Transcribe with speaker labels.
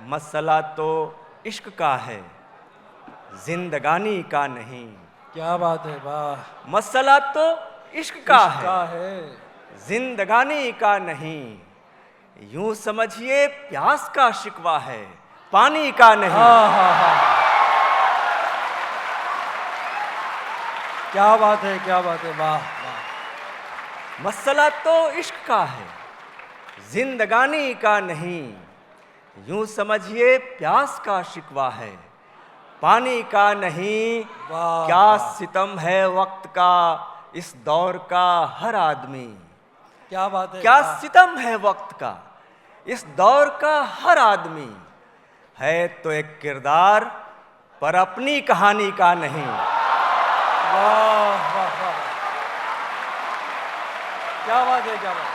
Speaker 1: मसला तो इश्क का है, जिंदगानी का नहीं।
Speaker 2: क्या बात है, वाह।
Speaker 1: मसला तो इश्क का
Speaker 2: है,
Speaker 1: जिंदगानी का नहीं। यूं समझिए प्यास का शिकवा है, पानी का नहीं।
Speaker 2: हाँ। क्या बात है, क्या बात है, वाह वाह।
Speaker 1: मसला तो इश्क का है, जिंदगानी का नहीं। यूं समझिए प्यास का शिकवा है, पानी का नहीं।
Speaker 2: वाह,
Speaker 1: क्या
Speaker 2: वाह।
Speaker 1: सितम है वक्त का इस दौर का हर आदमी।
Speaker 2: क्या बात है,
Speaker 1: क्या
Speaker 2: वाह।
Speaker 1: सितम है वक्त का इस दौर का हर आदमी। है तो एक किरदार पर अपनी कहानी का नहीं।
Speaker 2: वाह वाह वाह, क्या बात है, क्या बात है।